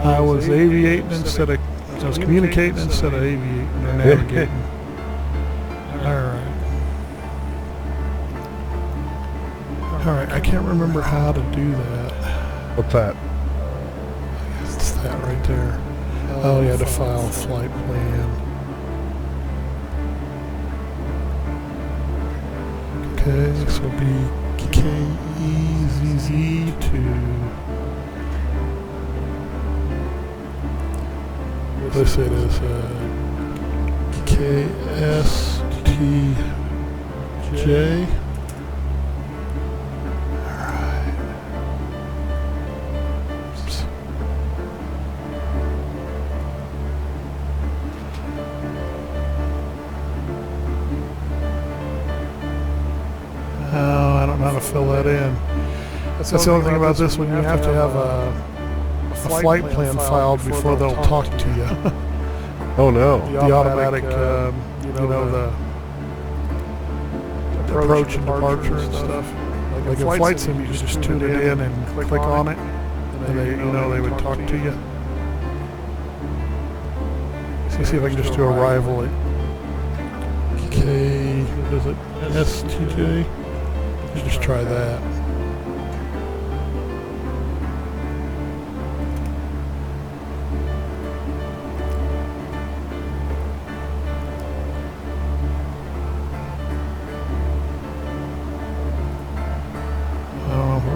I was aviating instead of, I was communicating instead of aviating or navigating. Alright, I can't remember how to do that. What's that? It's that right there. Oh, you had to file a flight plan. Okay, this will be KEZZ to... This it is KSTJ. Alright. Oops. Oh, I don't know how to fill that in. That's the only thing about this one. You have to have a flight plan filed before they'll talk to you. Oh no. The automatic, the approach and departure and stuff. Like in flight sim, you just tune it in and click on it, and they would talk to you. So see if I can just do arrival at what is it, STJ? Just try that.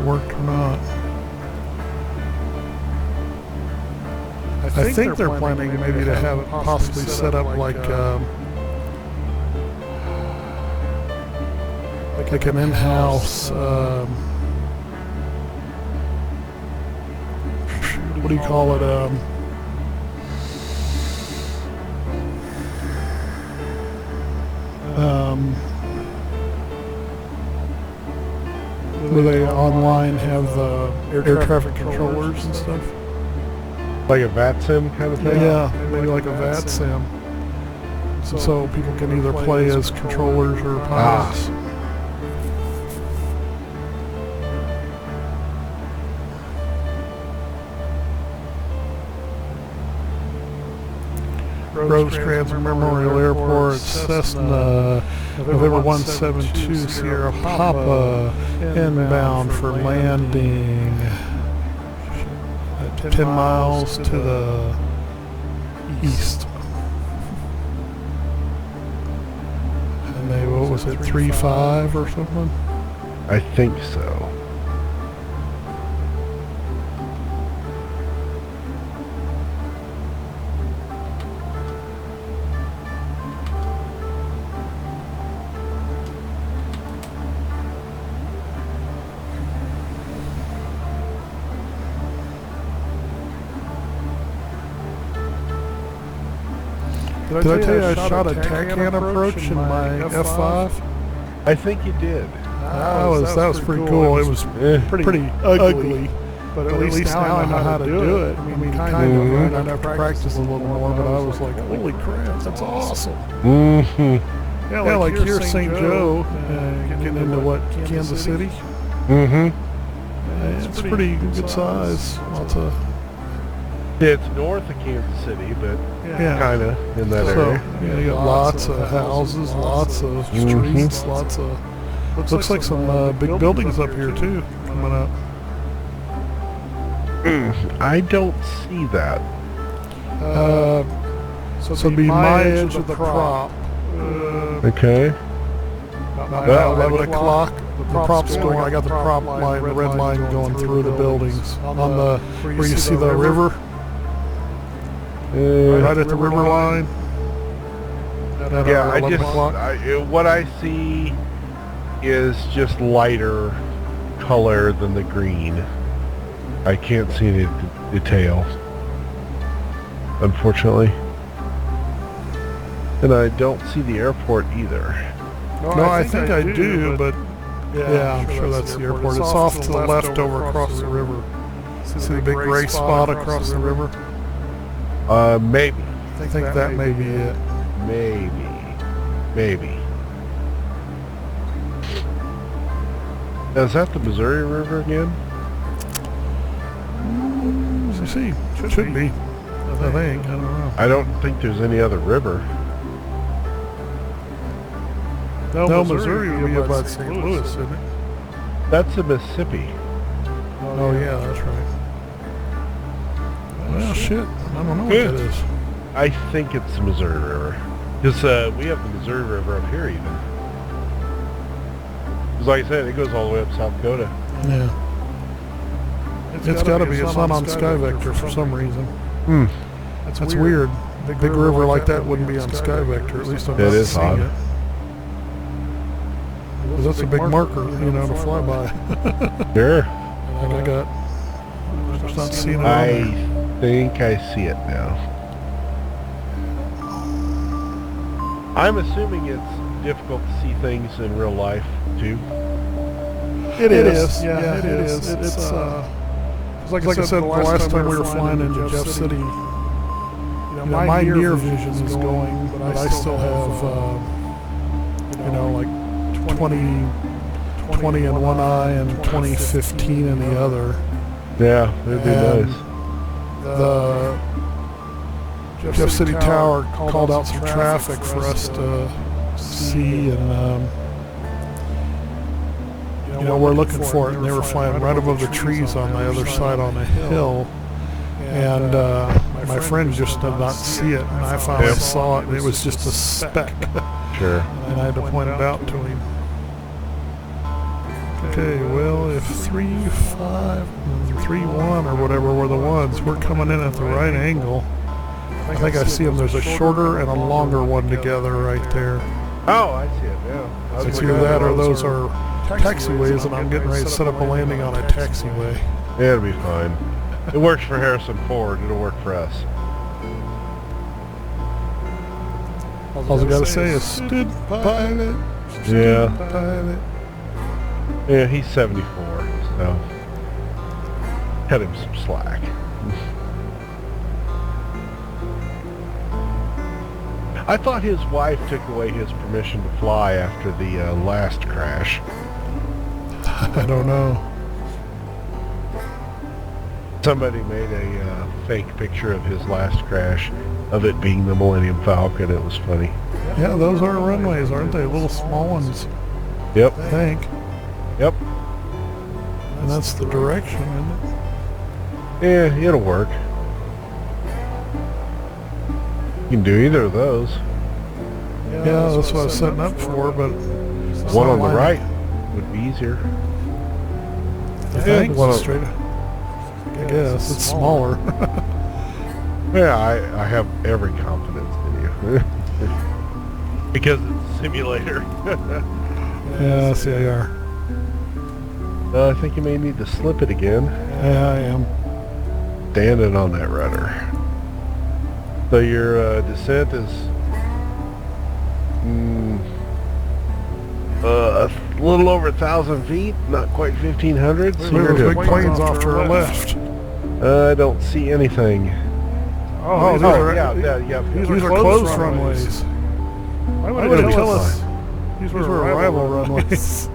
Worked or not. I think they're planning maybe to have it possibly set up like an in-house what do you call it, where they online have air traffic controllers and stuff. Like a VAT sim kind of thing? Yeah, maybe like a VAT sim. So people can either play as controllers or pilots. Rosecrans Memorial Airport, Cessna, November 172, Sierra Papa, inbound for landing, 10 miles to the east. And they, what was it, 3-5 or something? I think so. Did I tell you I shot a Taccan approach in my F5? I think you did. That was pretty cool. It was pretty ugly, but at least now I know how to do it. I mean, kind of. I'd have to practice a little more, but I was like, holy crap, that's awesome. Mm-hmm. Yeah, like here, St. Joe, getting into what, Kansas City? Mm-hmm. It's pretty good size. Lots of... Yeah, it's north of Kansas City, but kind of in that area. Yeah, you got lots of houses, lots of streets, lots of... Looks like some big buildings up here, too, coming up. I don't see that. So it'd be my edge of the crop. Okay. About 11 o'clock. The prop's going. I got the prop line, the red line going through the buildings. On the where you see the river. Right at the river line. Yeah, what I see is just lighter color than the green. I can't see any detail, unfortunately. And I don't see the airport either. No, I think I do, but yeah, I'm sure that's the airport. It's off to the left over across the river. See the big gray spot across the river? Maybe. I think that may be it. Maybe. Now, is that the Missouri River again? see. Should be. I think. I don't know. I don't think there's any other river. No, Missouri would be about St. Louis, isn't it? That's the Mississippi. Oh, yeah, that's right. Well, shit. I don't know what that is. I think it's the Missouri River. Because we have the Missouri River up here even. Because like I said, it goes all the way up South Dakota. Yeah. It's got to be a sun on sky vector for some reason. Hmm. That's weird. Big river like that wouldn't be on sky vector, at least I'm not seeing it. Because that's a big marker, to fly by. Sure. And I got... Just not seeing it I think I see it now. I'm assuming it's difficult to see things in real life, too. It is. Yeah, it is. It's like I said, the last time we were flying into Jeff City, my near vision is going, but I still have, like 20 in one eye and 20/15 in the other. Yeah, it'd be nice. The Jeff City Tower called out some traffic for us to see, and we're looking for it, and they were flying right above the trees on the other side on the hill, and my friend just did not see it, and I finally saw it, and it was just a speck. Sure. And I had to point it out to him. Okay, well, if 3-5 and 3-1 or whatever were the ones, we're coming in at the right angle. I think I see them. There's a shorter and a longer one together right there. Oh, I see it now. It's either that or those are taxiways, and I'm getting ready to set up a landing on a taxiway. Yeah, it'll be fine. It works for Harrison Ford. It'll work for us. All I gotta say is, stood pilot. Yeah. Pilot. Yeah, he's 74, so cut him some slack. I thought his wife took away his permission to fly after the last crash. I don't know. Somebody made a fake picture of his last crash, of it being the Millennium Falcon. It was funny. Yeah, those are runways, aren't they? Little small ones. Yep. I think. Yep. And that's the direction, isn't it? Yeah, it'll work. You can do either of those. Yeah, that's what I was setting up for, but... One on the right would be easier. I think one straight. I guess it's smaller. Yeah, I have every confidence in you. Because it's a simulator. Yeah, see, I are. I think you may need to slip it again. Yeah, I am. Standing on that rudder. So your descent is a little over 1,000 feet, not quite 1,500. So There's those big planes off to our left. I don't see anything. Oh, yeah. These are closed runways. Why would they tell us? These were arrival runways.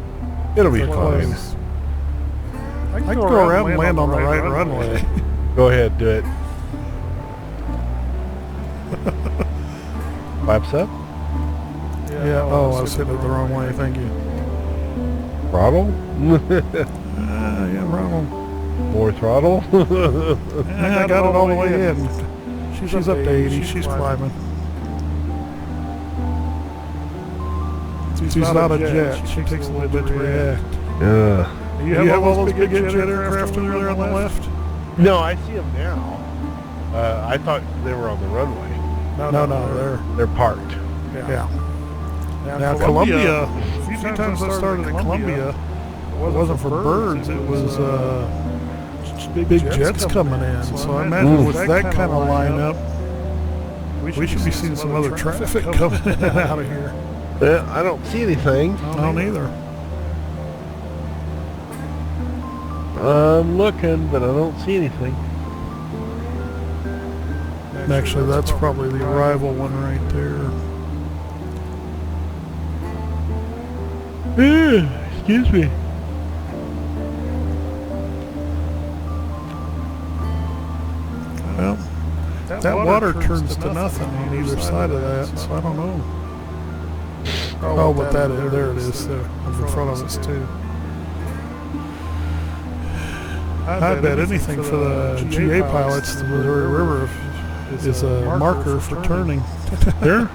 It'll be fine. I can go around and land on the right runway. Go ahead, do it. Flaps up. Yeah, oh, I was hitting it the wrong way, thank you. Throttle? Yeah, throttle. More throttle? Yeah, I got it all the way in. She's up to 80, she's climbing. She's not a jet, she takes a little bit to react. Yeah. You have all those big jet aircraft over there on the left? No, I see them now. I thought they were on the runway. No, They're parked. Yeah. Now Columbia, a few times I started at Columbia, it wasn't for birds, it was big jets coming in. So I imagine with that kind of lineup, we should be seeing some other traffic coming in and out of here. I don't see anything. I don't either. I'm looking, but I don't see anything. Actually, that's probably the arrival one right there. Excuse me. Well, that water turns to nothing on either side of that, so I don't know. Oh, but there it is, in front of us too. I bet anything for the GA pilots, the Missouri River is a marker for turning. There.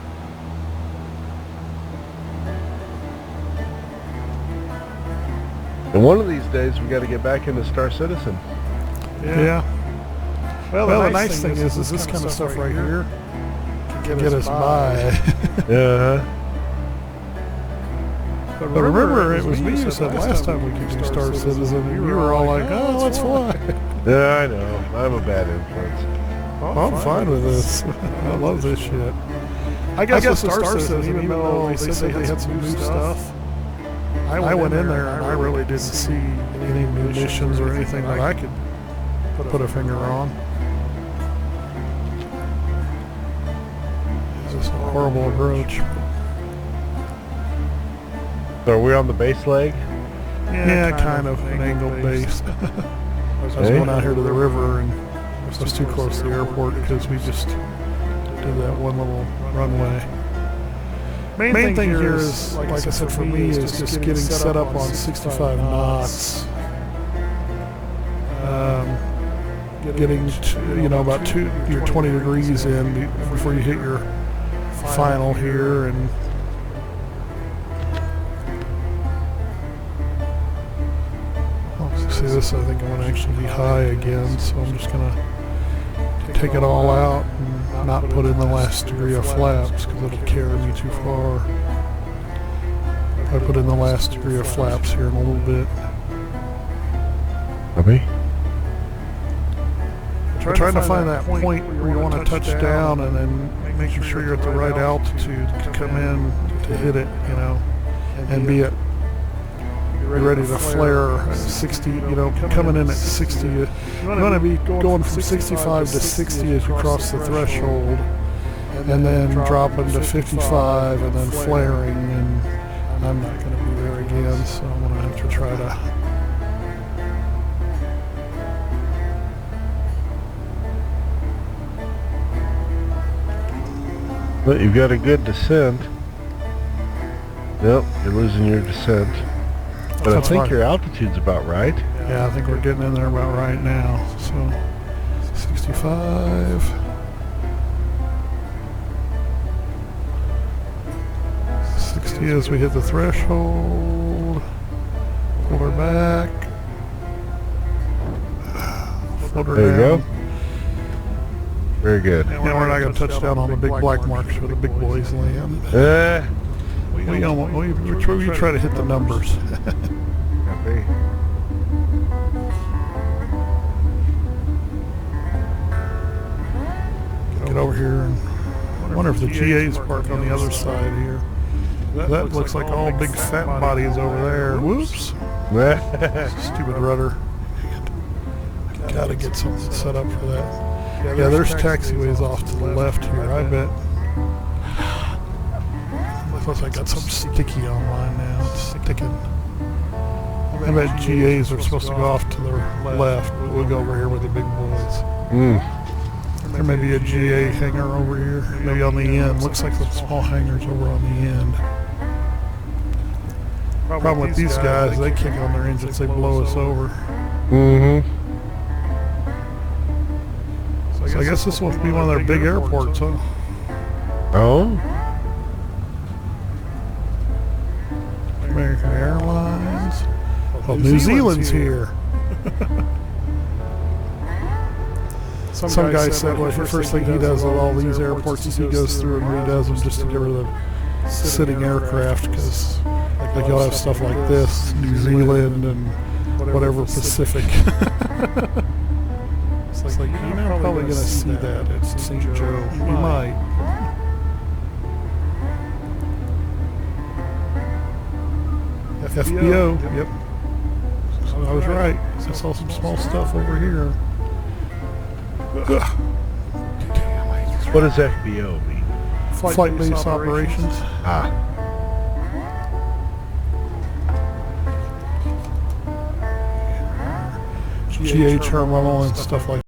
And one of these days, we got to get back into Star Citizen. Yeah. Well, the nice thing is this kind of stuff right here can get us by. Yeah. But remember, it was me who said last time we could do Star Citizen, and you were all like, oh, let's fly. Yeah, I know. I'm a bad influence. I'm fine with this. I love this shit. I guess with Star Citizen, even though they said they had some new stuff, I went in there and I really didn't see any new missions or anything that I could put a finger on. It's just a horrible approach. So are we on the base leg? Yeah, kind of an angled base. I was going out here to the river and I was too close to the airport because we just did that one little runway. Main thing here is, like I said, for me, is just getting set up on 65 knots. Getting to, about your 20 degrees in before you hit your final here, and see this, I think I'm going to actually be high again, so I'm just going to take it all out and not put in the last degree of flaps because it'll carry me too far. I put in the last degree of flaps here in a little bit. Okay. Trying to find that point where you want to touch down and then making sure you're at the right altitude to come in to hit it, and be ready to flare at 60, coming in at 60. You want to be going from 65 to 60 as you cross the threshold, and then dropping to 55 and then flaring, and I'm not going to be there again, so I'm going to have to try to. But you've got a good descent. Yep, you're losing your descent. But I think your altitude's about right. Yeah, I think we're getting in there about right now. So, 65. 60 as we hit the threshold. Pull her back. Float her there you down. go. Very good. And we're not going to touch down on the big black marks where the big boys land. We try to hit the numbers. Copy. Get over here and I wonder if the GA's parked on the other side here. That looks like all big fat bodies over there. Whoops. Stupid rudder. Gotta get something set up for that. Yeah, there's taxiways off to the left here, I bet. Plus I got something sticky on mine now. It's sticking. I bet GAs are supposed to go off to the left, but we'll go over here with the big boys. There may be a GA hangar over here, maybe on the end. Looks like the small hangar's over on the end. Problem with these guys, they kick on their engines, they blow us over. So I guess this must be one of their big airports, huh? Oh? American Airlines. Well, New Zealand's here. Some guy said, well, the first thing he does at all these airports is he goes through and redoes them just to get rid of the sitting aircraft, because like you'll have stuff like this, New Zealand and whatever Pacific. It's like you're not probably going to see that at St. Joe. You might. FBO, yep. So I was right. I saw some small stuff over here. What does FBO mean? Flight base operations. Ah. GA terminal and stuff like that.